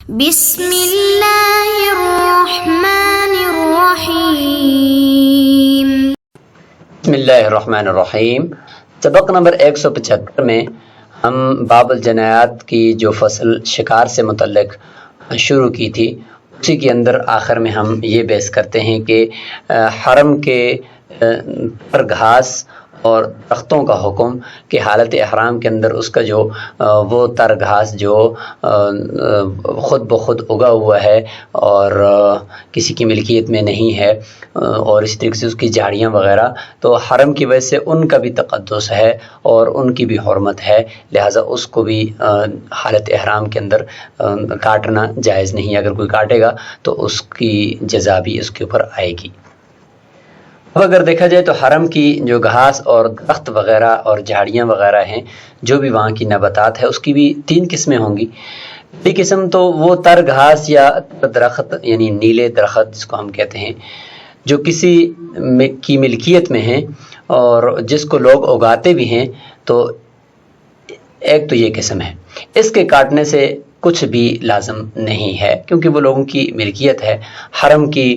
بسم اللہ الرحمن الرحیم۔ بسم اللہ الرحمن الرحیم۔ سبق نمبر 175 میں ہم باب الجنایات کی جو فصل شکار سے متعلق شروع کی تھی، اسی کے اندر آخر میں ہم یہ بحث کرتے ہیں کہ حرم کے پر گھاس اور درختوں کا حکم کہ حالت احرام کے اندر اس کا جو وہ تر گھاس جو خود بخود اگا ہوا ہے اور کسی کی ملکیت میں نہیں ہے، اور اسی طریقے سے اس کی جھاڑیاں وغیرہ، تو حرم کی وجہ سے ان کا بھی تقدس ہے اور ان کی بھی حرمت ہے، لہٰذا اس کو بھی حالت احرام کے اندر کاٹنا جائز نہیں ہے۔ اگر کوئی کاٹے گا تو اس کی جزا بھی اس کے اوپر آئے گی۔ اب اگر دیکھا جائے تو حرم کی جو گھاس اور درخت وغیرہ اور جھاڑیاں وغیرہ ہیں، جو بھی وہاں کی نباتات ہے، اس کی بھی 3 قسمیں ہوں گی۔ پہلی قسم تو وہ تر گھاس یا درخت یعنی نیلے درخت جس کو ہم کہتے ہیں، جو کسی کی ملکیت میں ہیں اور جس کو لوگ اگاتے بھی ہیں، تو ایک تو یہ قسم ہے۔ اس کے کاٹنے سے کچھ بھی لازم نہیں ہے کیونکہ وہ لوگوں کی ملکیت ہے، حرم کی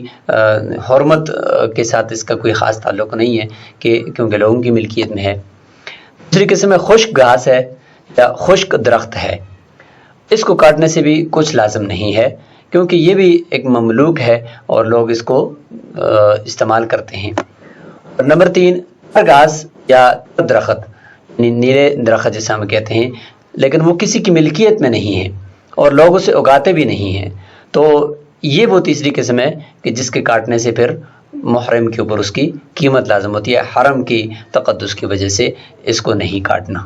حرمت کے ساتھ اس کا کوئی خاص تعلق نہیں ہے کہ کیونکہ لوگوں کی ملکیت میں ہے۔ دوسری قسم میں خشک گھاس ہے یا خشک درخت ہے، اس کو کاٹنے سے بھی کچھ لازم نہیں ہے کیونکہ یہ بھی ایک مملوک ہے اور لوگ اس کو استعمال کرتے ہیں۔ اور نمبر 3 تر گھاس یا درخت یعنی نیلے درخت جسے ہم کہتے ہیں، لیکن وہ کسی کی ملکیت میں نہیں ہے اور لوگ اسے اگاتے بھی نہیں ہیں، تو یہ وہ تیسری قسم ہے کہ جس کے کاٹنے سے پھر محرم کے اوپر اس کی قیمت لازم ہوتی ہے، حرم کی تقدس کی وجہ سے اس کو نہیں کاٹنا۔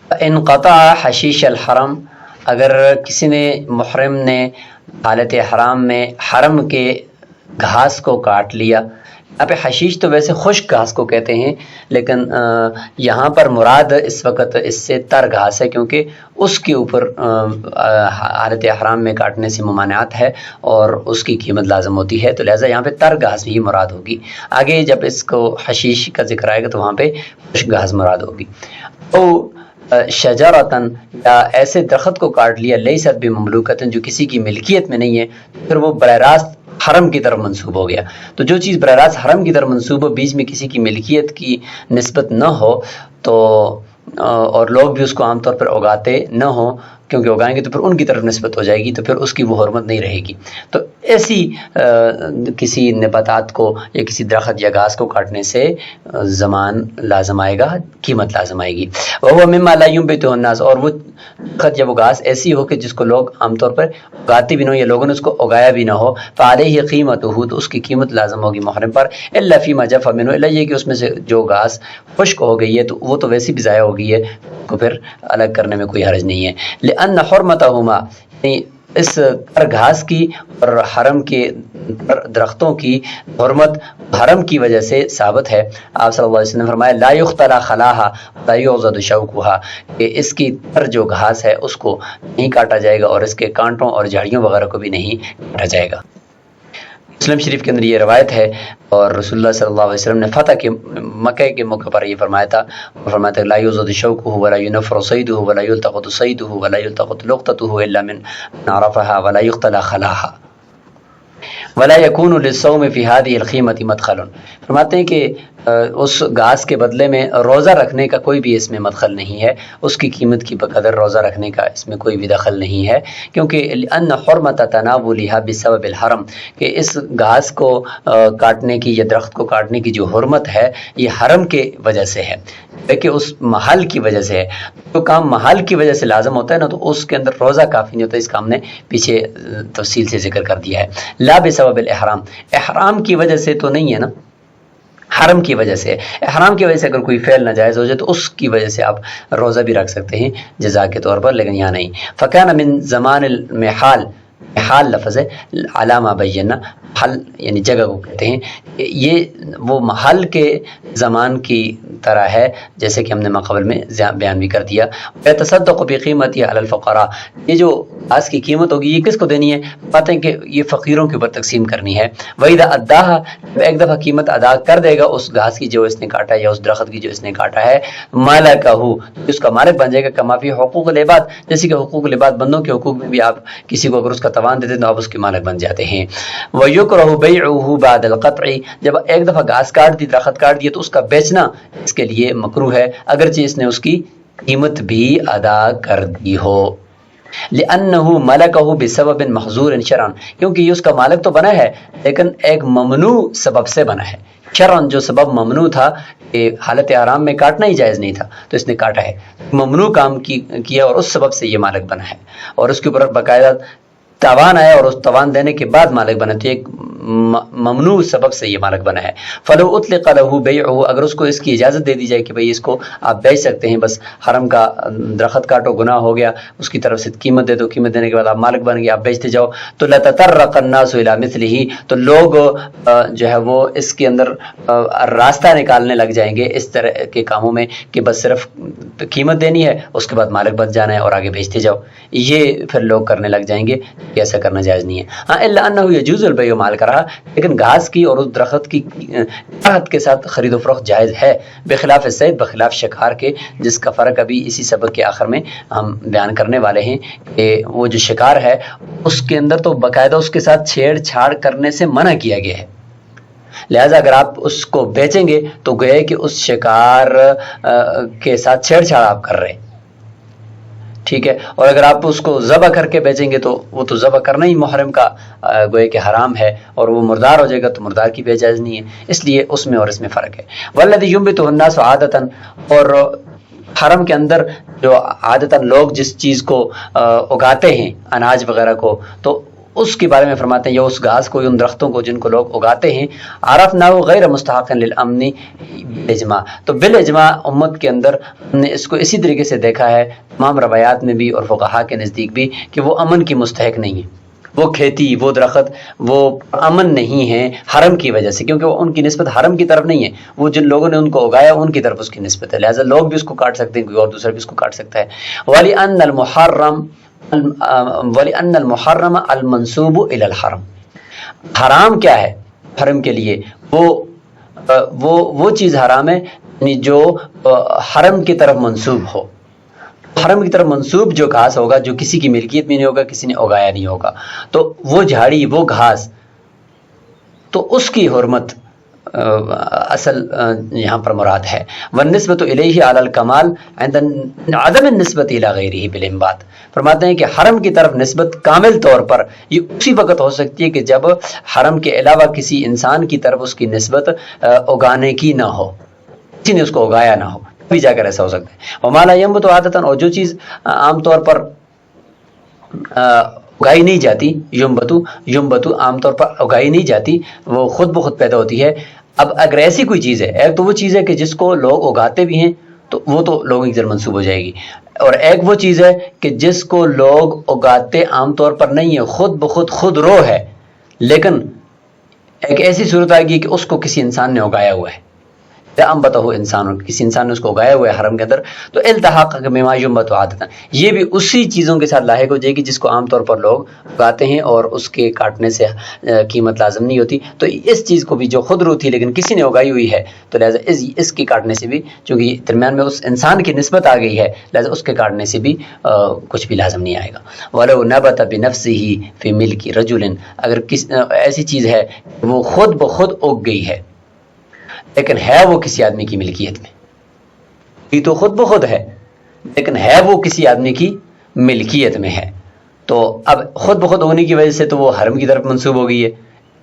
انقطع حشیش الحرم، اگر کسی نے محرم نے حالت حرام میں حرم کے گھاس کو کاٹ لیا، یہاں پہ حشیش تو ویسے خشک گھاس کو کہتے ہیں، لیکن یہاں پر مراد اس وقت اس سے تر گھاس ہے کیونکہ اس کے اوپر حالت حرام میں کاٹنے سے ممانعت ہے اور اس کی قیمت لازم ہوتی ہے، تو لہٰذا یہاں پہ تر گھاس بھی مراد ہوگی۔ آگے جب اس کو حشیش کا ذکر آئے گا تو وہاں پہ خشک گھاس مراد ہوگی۔ تو شجرتن یا ایسے درخت کو کاٹ لیا لیست بمملوکتن جو کسی کی ملکیت میں نہیں ہے، پھر وہ براہ راست حرم کی طرف منسوب ہو گیا۔ تو جو چیز براہ راست حرم کی طرف منسوب ہو، بیچ میں کسی کی ملکیت کی نسبت نہ ہو، تو اور لوگ بھی اس کو عام طور پر اگاتے نہ ہوں کیونکہ اگائیں گے تو پھر ان کی طرف نسبت ہو جائے گی، تو پھر اس کی وہ حرمت نہیں رہے گی۔ تو ایسی کسی نباتات کو یا کسی درخت یا گھاس کو کاٹنے سے زمان لازم آئے گا، قیمت لازم آئے گی۔ وہ مما لا ينبت الناس، اور وہ درخت یا وہ گھاس ایسی ہو کہ جس کو لوگ عام طور پر اگاتے بھی نہ ہو یا لوگوں نے اس کو اگایا بھی نہ ہو، فعلیہ قیمتہ، تو اس کی قیمت لازم ہوگی محرم پر، الا فیما جف منہ، الا یہ کہ اس میں سے جو گھاس خشک ہو گئی ہے تو وہ تو ویسی بھی ضائع ہو گئی ہے، کو پھر الگ کرنے میں کوئی حرج نہیں ہے۔ لأن حرمتہما، یعنی اس تر گھاس کی اور حرم کے درختوں کی حرمت حرم کی وجہ سے ثابت ہے۔ آپ صلی اللہ علیہ وسلم نے فرمایا لا یختلی خلاہا ولا یعضد شوکہا، کہ اس کی تر جو گھاس ہے اس کو نہیں کاٹا جائے گا اور اس کے کانٹوں اور جھاڑیوں وغیرہ کو بھی نہیں کاٹا جائے گا۔ مسلم شریف کے اندر یہ روایت ہے، اور رسول اللہ صلی اللہ علیہ وسلم نے فتح کے مکہ کے موقع پر یہ فرمایا تھا لا یعضد شوکہ ولا ینفر صیدہ ولا یلتقط صیدہ ولا یلتقط لقطتہ الا من عرفہا ولا یختلی خلاہا ولا یکون للصوم فی ہذہ القیمۃ مدخل، فرماتے ہیں کہ اس گھاس کے بدلے میں روزہ رکھنے کا کوئی بھی اس میں مدخل نہیں ہے، اس کی قیمت کی بقدر روزہ رکھنے کا اس میں کوئی بھی دخل نہیں ہے، کیونکہ ان حرمت تناولھا بسبب الحرم، کہ اس گھاس کو کاٹنے کی یا درخت کو کاٹنے کی جو حرمت ہے یہ حرم کے وجہ سے ہے، کہ اس محل کی وجہ سے ہے۔ تو کام محل کی وجہ سے لازم ہوتا ہے نا، تو اس کے اندر روزہ کافی نہیں ہوتا، اس کا ہم نے پیچھے تفصیل سے ذکر کر دیا ہے۔ لا بسبب الاحرام، احرام کی وجہ سے تو نہیں ہے نا، حرم کی وجہ سے، احرام کی وجہ سے اگر کوئی فعل ناجائز ہو جائے تو اس کی وجہ سے آپ روزہ بھی رکھ سکتے ہیں جزا کے طور پر، لیکن یہاں نہیں۔ فکان من زمان المحال، حال لفظ ہے، علامہ بینا، حل یعنی جگہ کو کہتے ہیں. یہ وہ محل کے زمان کی طرح ہے جیسے کہ ہم نے ماقبل میں بیان بھی کر دیا. تصدق بقیمتہ علی الفقراء، یہ جو گھاس کی قیمت ہوگی یہ کس کو دینی ہے؟ بات ہے کہ یہ فقیروں کے اوپر تقسیم کرنی ہے. وَإِذَا أَدَّاهَا، ایک دفعہ قیمت ادا کر دے گا اس گھاس کی جو اس نے کاٹا ہے یا اس درخت کی جو اس نے کاٹا ہے، مَلَكَهُ، اس کا مالک بن جائے گا. کما فی حقوق العباد، جیسے کہ حقوق العباد بندوں کے حقوق میں بھی آپ کسی کو اگر اس کا تاوان دیتے ہیں تو آپ اس کے مالک بن جاتے ہیں. وَيُكْرَهُ بَيْعُهُ بَعْدَ الْقَطْعِ، جب ایک دفعہ گھاس کاٹ دی، درخت کاٹ دیا، تو اس کا بیچنا اس کے لیے مکروہ ہے اگرچہ اس نے اس کی قیمت بھی ادا کر دی ہو. لِأَنَّهُ مَلَكَهُ بِسَبَبٍ مَحْظُورٍ شَرْعًا، کیونکہ یہ اس کا مالک تو بنا ہے لیکن ایک ممنوع سبب سے بنا ہے. شرعًا جو سبب ممنوع تھا کہ حالت حرام میں کاٹنا ہی جائز نہیں تھا تو اس نے کاٹا ہے، ممنوع کام کیا اور اس سبب سے یہ مالک بنا ہے اور اس کے اوپر باقاعدہ تاوان آیا اور اس تاوان دینے کے بعد مالک بنا، تو ایک ممنوع سبب سے یہ مالک بنا ہے. فلو اطلق له بیعه، اگر اس کو اس کی اجازت دے دی جائے کہ بھئی اس کو آپ بیچ سکتے ہیں، بس حرم کا درخت کاٹو گناہ ہو گیا، اس کی طرف سے قیمت دے دو، قیمت دینے کے بعد آپ مالک بن گئے، آپ بیچتے جاؤ، تو لتطرق الناس الى مثله، تو لوگ جو ہے وہ اس کے اندر راستہ نکالنے لگ جائیں گے اس طرح کے کاموں میں کہ بس صرف قیمت دینی ہے، اس کے بعد مالک بن جانا ہے اور آگے بیچتے جاؤ. یہ پھر لوگ کرنے لگ جائیں گے کہ ایسا کرنا جائز نہیں ہے. ہاں الا انه يجوز البيع مال کرا، لیکن گھاس کی اور اس درخت کی راحت کے ساتھ خرید و فروخت جائز ہے. بخلاف الصید، بخلاف شکار کے، جس کا فرق ابھی اسی سبق کے آخر میں ہم بیان کرنے والے ہیں کہ وہ جو شکار ہے اس کے اندر تو باقاعدہ اس کے ساتھ چھیڑ چھاڑ کرنے سے منع کیا گیا ہے. لہٰذا اگر آپ اس کو بیچیں گے تو گویا کہ اس شکار کے ساتھ چھیڑ چھاڑ آپ کر رہے ہیں، ٹھیک ہے. اور اگر آپ اس کو ذبح کر کے بیچیں گے تو وہ تو ذبح کرنا ہی محرم کا گویا کہ حرام ہے اور وہ مردار ہو جائے گا تو مردار کی بھی جائز نہیں ہے. اس لیے اس میں اور اس میں فرق ہے. والذی ینبت الناس عادۃ، اور حرم کے اندر جو عادتاً لوگ جس چیز کو اگاتے ہیں اناج وغیرہ کو، تو اس کے بارے میں فرماتے ہیں یا اس گھاس کو، ان درختوں کو جن کو لوگ اگاتے ہیں، عرفناہ غیر مستحق للامن بالاجماع، تو بالاجماع امت کے اندر ہم نے اس کو اسی طریقے سے دیکھا ہے تمام روایات میں بھی اور فقہا کے نزدیک بھی کہ وہ امن کی مستحق نہیں ہے. وہ کھیتی، وہ درخت، وہ امن نہیں ہیں حرم کی وجہ سے، کیونکہ وہ ان کی نسبت حرم کی طرف نہیں ہے، وہ جن لوگوں نے ان کو اگایا ان کی طرف اس کی نسبت ہے. لہٰذا لوگ بھی اس کو کاٹ سکتے ہیں، کوئی اور دوسرا بھی اس کو کاٹ سکتا ہے. وَلِأَنَّ الْمُحَرَّمَ الْمَنْسُوبُ إِلَى الْحَرَمِ، حرام کیا ہے حرم کے لیے؟ وہ چیز حرام ہے یعنی جو حرم کی طرف منسوب ہو. حرم کی طرف منسوب جو گھاس ہوگا، جو کسی کی ملکیت میں نہیں ہوگا، کسی نے اگایا نہیں ہوگا، تو وہ جھاڑی، وہ گھاس، تو اس کی حرمت اصل یہاں پر مراد ہے. والنسبۃ الیہ علی الکمال عند عدم النسبۃ الی غیرہ بالانبات، فرماتے ہیں کہ حرم کی طرف نسبت کامل طور پر یہ اسی وقت ہو سکتی ہے کہ جب حرم کے علاوہ کسی انسان کی طرف اس کی نسبت اگانے کی نہ ہو، کسی نے اس کو اگایا نہ ہو، بھی جا کر ایسا ہو سکتا ہے. وما لا ينبت عادتاً، اور جو چیز عام طور پر اگائی نہیں جاتی، یمبتو عام طور پر اگائی نہیں جاتی، وہ خود بخود پیدا ہوتی ہے. اب اگر ایسی کوئی چیز ہے، ایک تو وہ چیز ہے کہ جس کو لوگ اگاتے بھی ہیں تو وہ تو لوگوں کی طرف منسوب ہو جائے گی، اور ایک وہ چیز ہے کہ جس کو لوگ اگاتے عام طور پر نہیں ہے، خود بخود خود رو ہے، لیکن ایک ایسی صورت آئے گی کہ اس کو کسی انسان نے اگایا ہوا ہے، انبتہ انسان، کسی انسان نے اس کو اگایا ہوا ہے حرم کے اندر، تو التحاق بما ينبت عادتاً، یہ بھی اسی چیزوں کے ساتھ لاحق ہو جائے گی جس کو عام طور پر لوگ اگاتے ہیں اور اس کے کاٹنے سے قیمت لازم نہیں ہوتی. تو اس چیز کو بھی جو خود رو تھی لیکن کسی نے اگائی ہوئی ہے، تو لہٰذا اس کے کاٹنے سے بھی، چونکہ درمیان میں اس انسان کی نسبت آ گئی ہے، لہٰذا اس کے کاٹنے سے بھی کچھ بھی لازم نہیں آئے گا. وَلَوْ نَبَتَ بِنَفْسِهِ فِي مِلْكِ رَجُلٍ، اگر ایسی چیز ہے وہ خود بخود اگ گئی ہے لیکن ہے وہ کسی آدمی کی ملکیت میں، یہ تو خود بخود ہے لیکن ہے وہ کسی آدمی کی ملکیت میں ہے، تو اب خود بخود ہونے کی وجہ سے تو وہ حرم کی طرف منسوب ہو گئی ہے،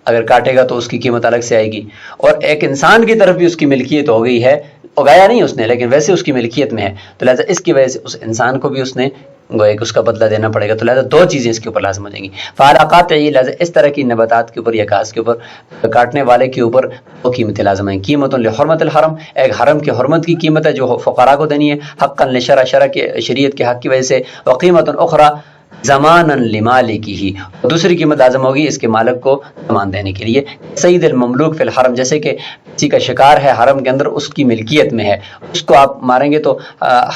اگر کاٹے گا تو اس کی قیمت الگ سے آئے گی. اور ایک انسان کی طرف بھی اس کی ملکیت ہو گئی ہے، اگایا نہیں اس نے لیکن ویسے اس کی ملکیت میں ہے، تو لہٰذا اس کی وجہ سے اس انسان کو بھی اس نے گویا کہ اس کا بدلہ دینا پڑے گا. تو لہٰذا دو چیزیں اس کے اوپر لازم ہو جائیں گی. فعلاقات ہے، لہٰذا اس طرح کی نباتات کے اوپر یا گھاس کے اوپر کاٹنے والے کے اوپر وہ قیمتیں لازم ہیں. قیمت لحرمت الحرم، ایک حرم کے حرمت کی قیمت ہے جو فقراء کو دینی ہے، حقا لشرع، شرع کے شریعت کے حق کی وجہ سے. وقیمت اخرى زماناً لمالکہ، دوسری قیمت لازم ہوگی اس کے مالک کو ضمان دینے کے لیے، سید المملوک فی الحرم، جیسے کہ کسی کا شکار ہے حرم کے اندر، اس کی ملکیت میں ہے، اس کو آپ ماریں گے تو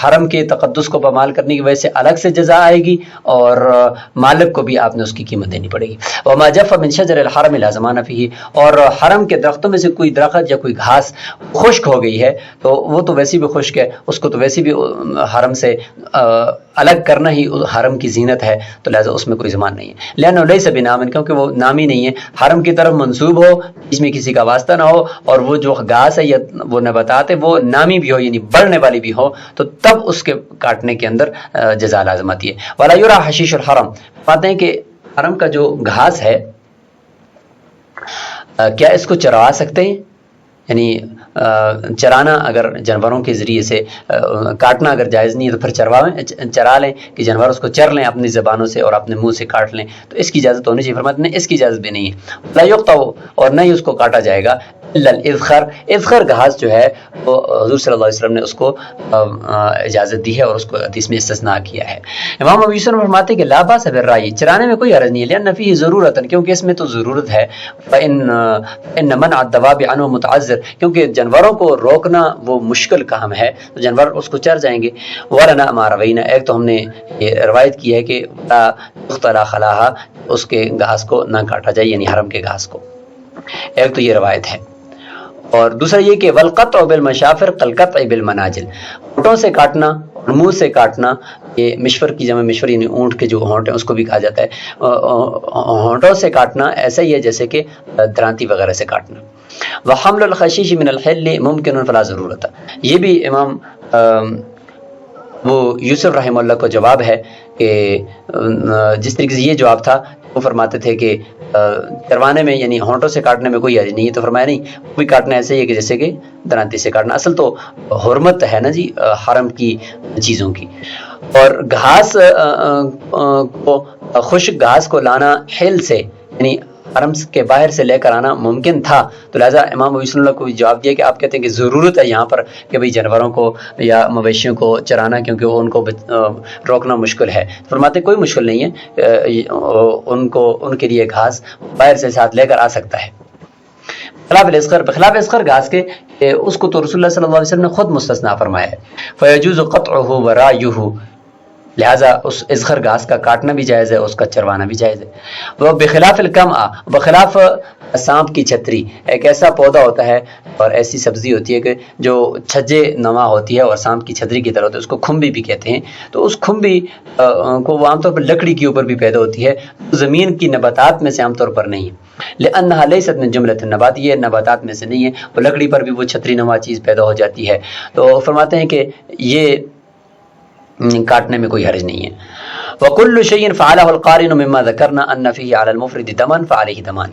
حرم کے تقدس کو پامال کرنے کی وجہ سے الگ سے جزا آئے گی، اور مالک کو بھی آپ نے اس کی قیمت دینی پڑے گی۔ وما جف من شجر الحرم لا زمان فیہ، اور حرم کے درختوں میں سے کوئی درخت یا کوئی گھاس خشک ہو گئی ہے تو وہ تو ویسی بھی خشک ہے، اس کو تو ویسی بھی حرم سے الگ کرنا ہی حرم کی زینت ہے، تو لہٰذا اس میں کوئی زمان نہیں ہے۔ لأنه ليس بنام، کیونکہ وہ نامی نہیں ہے، حرم کی طرف منسوب ہو، اس میں کسی کا واسطہ نہ ہو، اور وہ جو گھاس ہے یا وہ نباتات ہے وہ نامی بھی ہو یعنی بڑھنے والی بھی ہو، تو تب اس کے کاٹنے کے اندر جزا لازم آتی ہے۔ ولا یرا حشیش الحرم، پاتے ہیں کہ حرم کا جو گھاس ہے کیا اس کو چروا سکتے ہیں؟ یعنی چرانا اگر جانوروں کے ذریعے سے کاٹنا اگر جائز نہیں ہے تو پھر چرا لیں کہ جانور اس کو چر لیں اپنی زبانوں سے اور اپنے منہ سے کاٹ لیں، تو اس کی اجازت ہونی چاہیے۔ فرماتے ہیں اس کی اجازت بھی نہیں ہے۔ لا یقطع، اور نہ ہی اس کو کاٹا جائے گا، الا الاذخر، اذخر گھاس جو ہے وہ حضور صلی اللہ علیہ وسلم نے اس کو اجازت دی ہے اور اس کو حدیث میں استثناء کیا ہے۔ امام ابو یوسف فرماتے ہیں کہ لا باس بالرعی، چرانے میں کوئی حرج نہیں ہے، لأن فیہ ضرورۃ، کیونکہ اس میں تو ضرورت ہے، فإن منع الدواب عنه متعذر، کیونکہ جانوروں کو روکنا وہ مشکل کام ہے، تو جانور اس کو چر جائیں گے۔ ولنا ما روینا، ایک تو ہم نے یہ روایت کی ہے کہ لا یقتل خلاها، اس کے گھاس کو نہ کاٹا جائے یعنی حرم کے گھاس کو، ایک تو یہ روایت ہے۔ اور دوسرا یہ کہ والقطع بالمشافر کالقطع بالمناجل، ہونٹوں سے کاٹنا اور منہ سے کاٹنا، یہ مشفر کی جمع مشفر یعنی اونٹ کے جو ہونٹ ہیں اس کو بھی کہا جاتا ہے، ہونٹوں سے کاٹنا ایسا ہی ہے جیسے کہ درانتی وغیرہ سے کاٹنا۔ وحمل الخشیش من الحل ممکن فلا ضرورت، یہ بھی امام وہ یوسف رحمہ اللہ کو جواب ہے کہ جس طریقے سے یہ جواب تھا وہ فرماتے تھے کہ چروانے میں یعنی ہونٹوں سے کاٹنے میں کوئی حرج نہیں ہے، تو فرمایا نہیں، وہ بھی کاٹنا ایسے ہی ہے کہ جیسے کہ درانتی سے کاٹنا، اصل تو حرمت ہے نا جی حرم کی چیزوں کی۔ اور گھاس کو خشک گھاس کو لانا حل سے یعنی حرم کے باہر سے لے کر آنا ممکن تھا، تو لہٰذا امام ابو یوسف کو جواب دیا کہ آپ کہتے ہیں کہ ضرورت ہے یہاں پر کہ بھئی جانوروں کو یا مویشیوں کو چرانا کیونکہ ان کو روکنا مشکل ہے، فرماتے کوئی مشکل نہیں ہے، ان کے لیے گھاس باہر سے ساتھ لے کر آ سکتا ہے۔ خلاف الاسخر، بخلاف اسخر گھاس کے اس کو تو رسول اللہ صلی اللہ علیہ وسلم نے خود مستثنیٰ فرمایا ہے، فیجوز قطعہ ورایہ، لہٰذا اس ازخر گھاس کا کاٹنا بھی جائز ہے، اس کا چروانا بھی جائز ہے۔ وہ بخلاف الکمع، بخلاف سانپ کی چھتری، ایک ایسا پودا ہوتا ہے اور ایسی سبزی ہوتی ہے کہ جو چھجے نما ہوتی ہے اور سانپ کی چھتری کی طرح ہوتی ہے، اس کو کھمبی بھی کہتے ہیں، تو اس کھمبی کو وہ عام طور پر لکڑی کے اوپر بھی پیدا ہوتی ہے، زمین کی نباتات میں سے عام طور پر نہیں ہے، لأنها ليست من جملة النبات، یہ نباتات میں سے نہیں ہے، وہ لکڑی پر بھی وہ چھتری نما چیز پیدا ہو جاتی ہے، تو فرماتے ہیں کہ یہ کاٹنے میں کوئی حرج نہیں ہے۔ وَكُلُّ شَيْءٍ فَعَلَهُ الْقَارِنُ مِمَّا ذَكَرْنَا أَنَّ فِيهِ عَلَى الْمُفْرِدِ دَمًا فَعَلَيْهِ دَمَانِ۔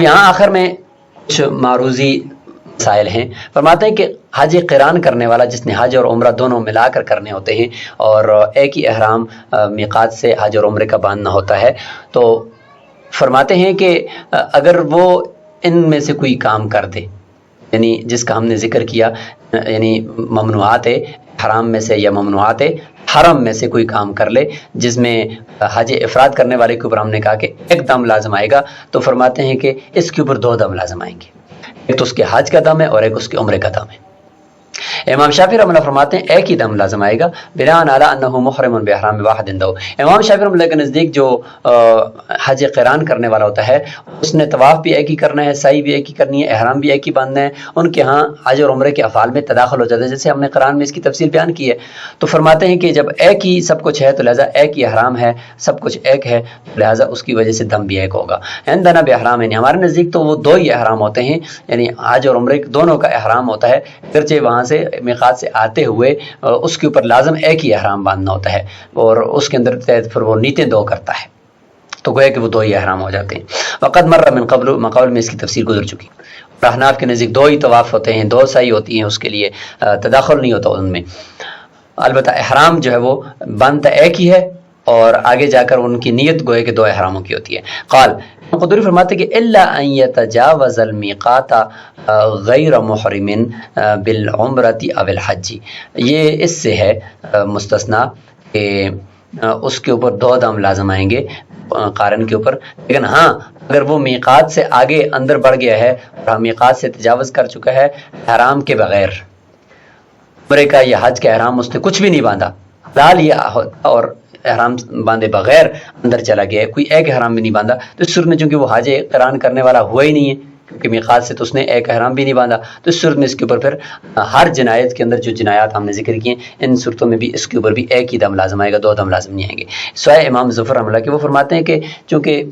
یہاں آخر میں کچھ معروضی مسائل ہیں، فرماتے ہیں کہ حج قران کرنے والا جس نے حج اور عمرہ دونوں ملا کر کرنے ہوتے ہیں اور ایک ہی احرام میقات سے حج اور عمرے کا باندھنا ہوتا ہے، تو فرماتے ہیں کہ اگر وہ ان میں سے کوئی کام کر دے، یعنی جس کا ہم نے ذکر کیا یعنی ممنوعات حرام میں سے یا ممنوعات حرم میں سے کوئی کام کر لے جس میں حج افراد کرنے والے کے اوپر ہم نے کہا کہ ایک دم لازم آئے گا، تو فرماتے ہیں کہ اس کے اوپر 2 دم لازم آئیں گے، ایک تو اس کے حج کا دم ہے اور ایک اس کے عمرے کا دم ہے۔ امام شافعی رحمہ اللہ فرماتے ہیں ایک ہی دم لازم آئے گا، بناء علی انہ محرم بحرام واحد عنده۔ امام شافعی رحمہ اللہ کے نزدیک جو حج قران کرنے والا ہوتا ہے اس نے طواف بھی ایک ہی کرنا ہے، سعی بھی ایک ہی کرنی ہے، احرام بھی ایک ہی باندھنا ہے، ان کے ہاں حج اور عمرے کے افعال میں تداخل ہو جاتا ہے، جیسے ہم نے قرآن میں اس کی تفصیل بیان کی ہے، تو فرماتے ہیں کہ جب ایک ہی سب کچھ ہے تو لہٰذا ایک ہی احرام ہے، سب کچھ ایک ہے، لہٰذا اس کی وجہ سے دم بھی ایک ہوگا۔ عندنا بحرام، یعنی ہمارے نزدیک تو وہ 2 ہی احرام ہوتے ہیں، یعنی حج اور عمرے دونوں کا احرام ہوتا ہے، اگرچہ وہاں سے میقات سے آتے ہوئے اس کے اوپر لازم ایک ہی احرام باندھنا ہوتا ہے اور اس کے اندر پھر وہ نیتیں 2 کرتا ہے، تو گویا کہ وہ 2 ہی احرام ہو جاتے ہیں۔ وقد مر من قبل میں اس کی تفسیر گزر چکی، احناف کے نزدیک 2 ہی طواف ہوتے ہیں، 2 سعی ہوتی ہیں، اس کے لیے تداخل نہیں ہوتا ان میں، البتہ احرام جو ہے وہ بنتا ایک ہی ہے اور آگے جا کر ان کی نیت گویا کہ 2 احراموں کی ہوتی ہے۔ قال قدری فرماتے کہ الا ان يتجاوز الميقات غیر محرم بالعمرة او الحج، یہ اس سے ہے مستثنا کہ اس کے اوپر 2 دم لازم آئیں گے قارن کے اوپر. لیکن ہاں اگر وہ میقات سے آگے اندر بڑھ گیا ہے اور میقات سے تجاوز کر چکا ہے احرام کے بغیر، عمرے کا یا حج کا احرام اس نے کچھ بھی نہیں باندھا، حلال یا اور احرام باندھے بغیر اندر چلا گیا ہے، کوئی ایک احرام بھی نہیں باندھا، تو اس صورت میں چونکہ وہ حج قران کرنے والا ہوا ہی نہیں ہے کیونکہ میقات سے تو اس نے ایک احرام بھی نہیں باندھا، تو اس صورت میں اس کے اوپر پھر ہر جنایت کے اندر جو جنایات ہم نے ذکر کی ہیں ان صورتوں میں بھی اس کے اوپر بھی ایک ہی دم لازم آئے گا، 2 دم لازم نہیں آئیں گے. سوائے امام ظفر رحمہ اللہ کہ وہ فرماتے ہیں کہ چونکہ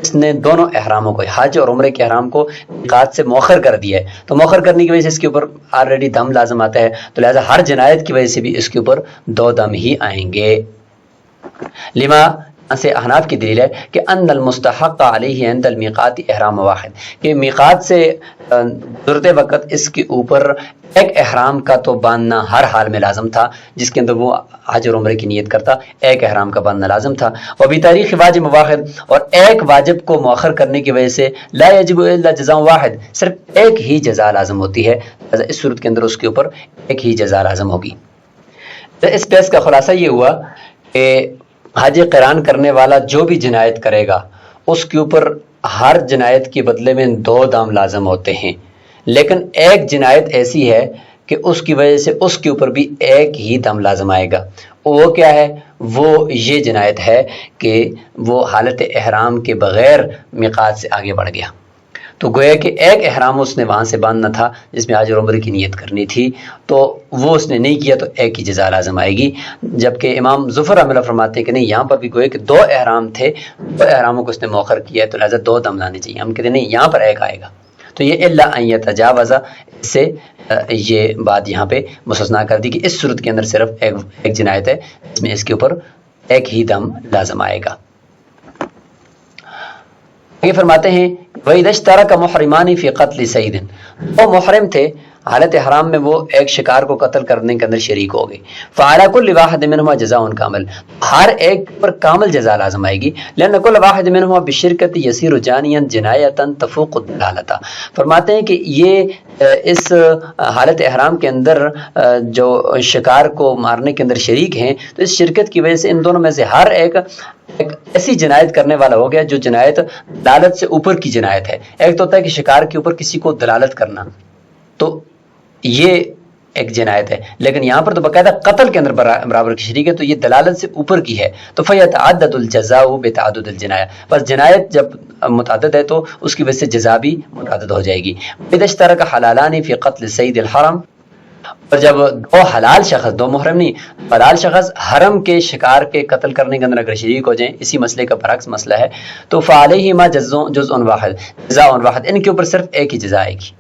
اس نے دونوں احراموں کو، حج اور عمرے کے احرام کو میقات سے مؤخر کر دیا ہے، تو مؤخر کرنے کی وجہ سے اس کے اوپر آلریڈی دم لازم آتا ہے، تو لہٰذا ہر جنایت کی وجہ سے بھی اس کے اوپر 2 دم ہی آئیں گے. لما سے احناف کی دلیل ہے کہ ان المستحق علیہ عند المیقات احرام واحد، کہ میقات سے گزرتے وقت اس کے اوپر ایک احرام کا تو باندھنا ہر حال میں لازم تھا، جس کے اندر وہ حج اور عمرے کی نیت کرتا ایک احرام کا باندھنا لازم تھا. وبی تاریخ واجب واحد، اور ایک واجب کو مؤخر کرنے کی وجہ سے لا یجب الا جزاء واحد، صرف ایک ہی جزا لازم ہوتی ہے، اس صورت کے اندر اس کے اوپر ایک ہی جزا لازم ہوگی. تو اس بحث کا خلاصہ یہ ہوا کہ حج قران کرنے والا جو بھی جنایت کرے گا اس کے اوپر ہر جنایت کے بدلے میں 2 دم لازم ہوتے ہیں، لیکن ایک جنایت ایسی ہے کہ اس کی وجہ سے اس کے اوپر بھی ایک ہی دم لازم آئے گا. وہ کیا ہے؟ وہ یہ جنایت ہے کہ وہ حالت احرام کے بغیر میقات سے آگے بڑھ گیا، تو گویا کہ ایک احرام اس نے وہاں سے باندھنا تھا جس میں حج اور عمرے کی نیت کرنی تھی، تو وہ اس نے نہیں کیا تو ایک ہی جزا لازم آئے گی. جبکہ امام ظفر رحمہ اللہ فرماتے ہیں کہ نہیں، یہاں پر بھی گویا کہ 2 احرام تھے، 2 احراموں کو اس نے مؤخر کیا ہے تو لہٰذا 2 دم لانے چاہیے. ہم کہتے ہیں نہیں، یہاں پر ایک آئے گا، تو یہ الا ان یتجاوز سے یہ بات یہاں پہ مستثنا کر دی کہ اس صورت کے اندر صرف ایک جنایت ہے جس میں اس کے اوپر ایک ہی دم لازم آئے گا. یہ فرماتے ہیں وَإِذَا اشْتَرَكَ مُحْرِمَانِ فِي قَتْلِ صَيْدٍ، وہ محرم تھے حالت حرام میں، وہ ایک شکار کو قتل کرنے کے اندر شریک ہو گئے. فَعَلَى كُلِّ وَاحِدٍ مِّنْهُمَا جَزَاءٌ كَامِلٌ، ہر ایک پر کامل جزا لازم آئے گی. لأن كل واحد منهما بالشركة يصير جانيا جناية تفوق الدلالة، فرماتے ہیں کہ یہ اس حالت احرام کے اندر جو شکار کو مارنے کے اندر شریک ہیں، تو اس شرکت کی وجہ سے ان دونوں میں سے ہر ایک ایسی جنایت کرنے والا ہو گیا جو جنایت دلالت سے اوپر کی جنایت ہے. ایک تو ہوتا ہے کہ شکار کے اوپر کسی کو دلالت کرنا، تو یہ ایک جنایت ہے، لیکن یہاں پر تو باقاعدہ قتل کے اندر برابر کی شریک ہے، تو یہ دلالت سے اوپر کی ہے. تو فیتعدد الجزاء بتعدد الجنایہ، بس جنایت جب متعدد ہے تو اس کی وجہ سے جزا بھی متعدد ہو جائے گی. اذا اشترک حلالان فی قتل صید الحرم، اور جب 2 حلال شخص، 2 محرم نہیں، حلال شخص حرم کے شکار کے قتل کرنے کے اندر اگر شریک ہو جائیں، اسی مسئلے کا برعکس مسئلہ ہے، تو فعلیہما جزء واحد، جزاء واحد، ان کے اوپر صرف ایک ہی جزا آئے گی.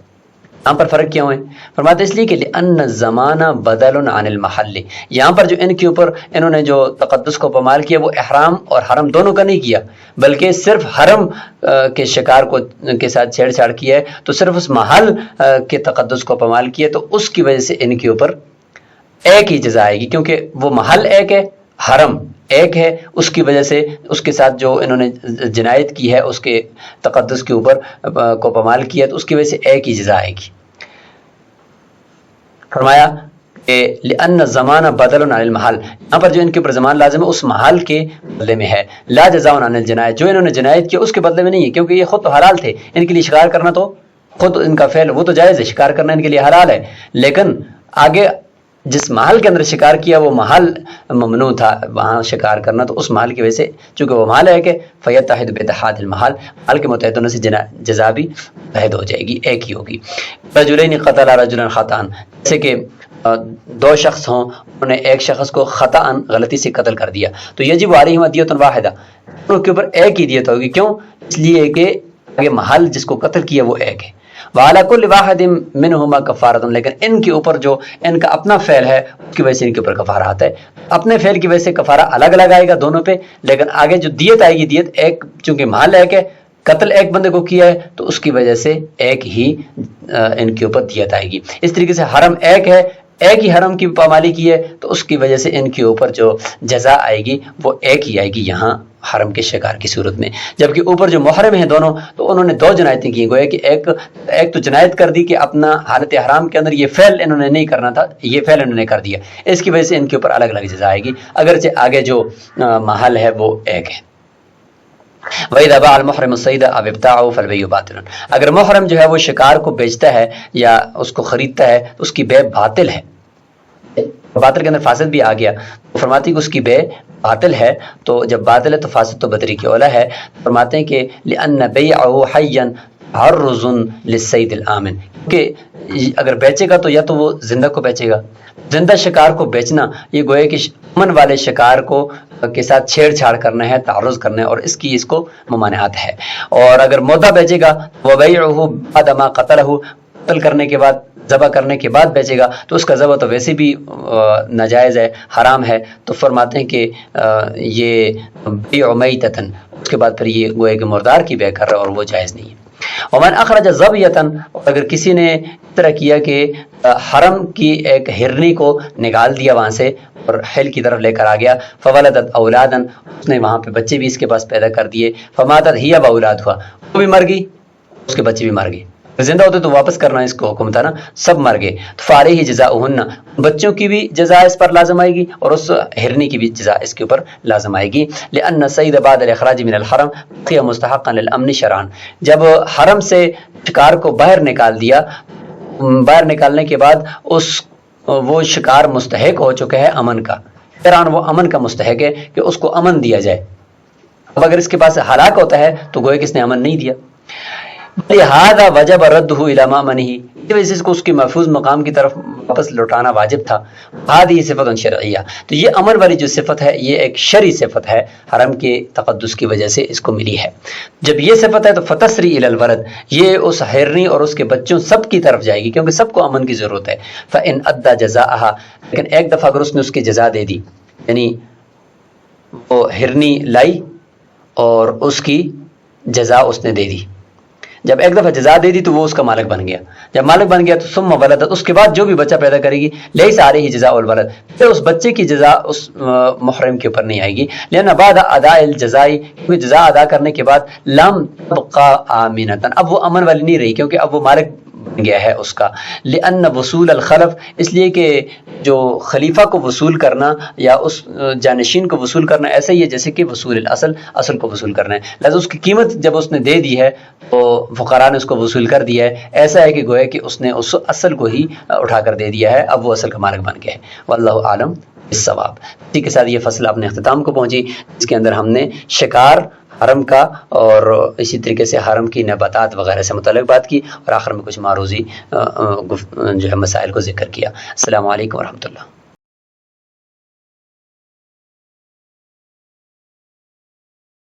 یہاں پر فرق کیوں ہے؟ فرماتے اس لیے کہ لأن الزمان بدل عن المحل، یہاں پر جو ان کے اوپر انہوں نے جو تقدس کو پامال کیا وہ احرام اور حرم دونوں کا نہیں کیا، بلکہ صرف حرم کے شکار کو کے ساتھ چھیڑ چھاڑ کیا ہے، تو صرف اس محل کے تقدس کو پامال کیا، تو اس کی وجہ سے ان کے اوپر ایک ہی جزا آئے گی، کیونکہ وہ محل ایک ہے، حرم ایک ہے، اس کی وجہ سے اس کے ساتھ جو انہوں نے جنایت کی ہے اس کے تقدس کے اوپر کو پامال کیا، تو اس کی وجہ سے ایک ہی جزا آئے گی. فرمایا کہ لأن الزمان بدل عن المحل، یہاں پر جو ان کے اوپر زمان لازم ہے اس محل کے بدلے میں ہے. لا جزاء عن الجنایت، جو انہوں نے جنایت کیا اس کے بدلے میں نہیں ہے، کیونکہ یہ خود تو حلال تھے، ان کے لیے شکار کرنا تو خود ان کا فعل وہ تو جائز ہے، شکار کرنا ان کے لیے حلال ہے، لیکن آگے جس محل کے اندر شکار کیا وہ محل ممنوع تھا وہاں شکار کرنا، تو اس محل کی وجہ سے چونکہ وہ محل ہے کہ فیتحد باتحاد المحل، محل کے متحد ہونے سے جزا بھی متحد ہو جائے گی، ایک ہی ہوگی. رجلین قتل رجلا خطأ، جیسے کہ 2 شخص ہوں، انہوں نے ایک شخص کو خطأ غلطی سے قتل کر دیا، تو یجب علیہما دیۃ واحدہ، ان کے اوپر ایک ہی دیت ہوگی. کیوں؟ اس لیے کہ یہ محل جس کو قتل کیا وہ ایک ہے. وعلی کل واحد منہما کفارۃ، لیکن ان کے اوپر جو ان کا اپنا فعل ہے اس کی وجہ سے ان کے اوپر کفارہ آتا ہے. اپنے فعل کی وجہ سے کفارہ الگ الگ آئے گا دونوں پہ، لیکن آگے جو دیت آئے گی، دیت ایک، چونکہ محل ایک ہے، قتل ایک بندے کو کیا ہے تو اس کی وجہ سے ایک ہی ان کے اوپر دیت آئے گی. اس طریقے سے حرم ایک ہے، ایک ہی حرم کی پامالی کی ہے تو اس کی وجہ سے ان کے اوپر جو جزا آئے گی وہ ایک ہی آئے گی یہاں حرم کے شکار کی صورت میں. جبکہ اوپر جو محرم ہیں دونوں تو انہوں نے 2 جنایتیں کی. گویا کہ ایک تو جنایت کر دی کہ اپنا حالت حرام کے اندر یہ فعل انہوں نے نہیں کرنا تھا، یہ فعل انہوں نے کر دیا، اس کی وجہ سے ان کے اوپر الگ الگ جزا آئے گی، اگرچہ آگے جو محل ہے وہ ایک ہے. وَإِذَا بَاعَ الْمُحْرِمُ الصَّيْدَ أَوْ ابْتَاعَهُ فَالْبَيْعُ بَاطِلٌ. اگر محرم جو ہے وہ شکار کو بیچتا ہے یا اس کو خریدتا ہے تو اس کی بے باطل ہے. باطل کے اندر فاسد بھی آ گیا، فرماتے ہیں کہ اس کی بے باطل ہے. تو جب باطل ہے تو فاسد تو بدری کی اولا ہے. فرماتے ہیں کہ لِأَنَّ بَيْعَهُ حَيًّا عَرْضٌ لِلصَّيْدِ الْآمِنِ، کہ اگر بیچے گا تو یا تو وہ زندہ کو بیچے گا. زندہ شکار کو بیچنا یہ گویا کہ امن والے شکار کو کے ساتھ چھیڑ چھاڑ کرنا ہے، تعرض کرنا ہے، اور اس کو ممانعت ہے. اور اگر مردہ بیچے گا وَبَيْعُهُ بَعْدَ مَا قَتَلَهُ، قتل کرنے کے بعد، ذبح کرنے کے بعد بیچے گا تو اس کا ذبح تو ویسے بھی ناجائز ہے، حرام ہے. تو فرماتے ہیں کہ یہ بیع میتۃ، اس کے بعد پھر یہ گویا کہ مردار کی بیع کر رہا ہے اور وہ جائز نہیں ہے. ومن اخرج ظبیۃ، اگر کسی نے اس طرح کیا کہ حرم کی ایک ہرنی کو نکال دیا وہاں سے اور حل کی طرف لے کر آ گیا، فولدت اولادا، اس نے وہاں پہ بچے بھی اس کے پاس پیدا کر دیے، فماتت ہی واولادھا، وہ بھی مر گئی، اس کے بچے بھی مر گئے. زندہ ہوتے تو واپس کرنا اس کو حکم تھا نا، سب مر گئے. تو فعلیہ جزاؤہن، بچوں کی بھی جزا اس پر لازم آئے گی اور اس ہرنی کی بھی جزا اس کے اوپر لازم آئے گی. لأن الصید بعد الاخراج من الحرم بقي مستحقا للامن شرعا، جب حرم سے شکار کو باہر نکال دیا، باہر نکالنے کے بعد وہ شکار مستحق ہو چکا ہے امن کا، شرعاً وہ امن کا مستحق ہے کہ اس کو امن دیا جائے. اب اگر اس کے پاس ہلاک ہوتا ہے تو گویا کہ اس نے امن نہیں دیا. لہذا وجب ردہ الی مأمنہ، اس وجہ سے اس کو اس کے محفوظ مقام کی طرف واپس لوٹانا واجب تھا. ہذہ صفت شرعیہ، تو یہ امن والی جو صفت ہے یہ ایک شرعی صفت ہے، حرم کے تقدس کی وجہ سے اس کو ملی ہے. جب یہ صفت ہے تو فتسری الی الولد، یہ اس ہرنی اور اس کے بچوں سب کی طرف جائے گی کیونکہ سب کو امن کی ضرورت ہے. فإن ادى جزاءها، لیکن ایک دفعہ اگر اس نے اس کی جزا دے دی، یعنی وہ ہرنی لائی اور اس کی جزا اس نے دے دی، جب ایک دفعہ جزا دے دی تو وہ اس کا مالک بن گیا. جب مالک بن گیا تو ثم ولدت، اس کے بعد جو بھی بچہ پیدا کرے گی لیس علیہ جزاء الولد، پھر اس بچے کی جزا اس محرم کے اوپر نہیں آئے گی. لأن بعد اداء الجزاء، کیونکہ جزا ادا کرنے کے بعد لم تبقى آمنۃ، اب وہ امن والی نہیں رہی کیونکہ اب وہ مالک بن گیا ہے اس کا. لأن وصول الخلف، اس لیے کہ جو خلیفہ کو وصول کرنا یا اس جانشین کو وصول کرنا ایسا ہی ہے جیسے کہ وصول الاصل، اصل کو وصول کرنا ہے. لہذا اس کی قیمت جب اس نے دے دی ہے تو فقراء نے اس کو وصول کر دیا ہے. ایسا ہے کہ گویا کہ اس نے اس اصل کو ہی اٹھا کر دے دیا ہے، اب وہ اصل کا مالک بن گیا ہے. واللہ عالم بالصواب. اسی کے ساتھ یہ فصل اپنے اختتام کو پہنچی، جس کے اندر ہم نے شکار، حرم کا اور اسی طریقے سے حرم کی نباتات وغیرہ سے متعلق بات کی، اور آخر میں کچھ معروضی جو ہے مسائل کو ذکر کیا. السلام علیکم ورحمۃ اللہ.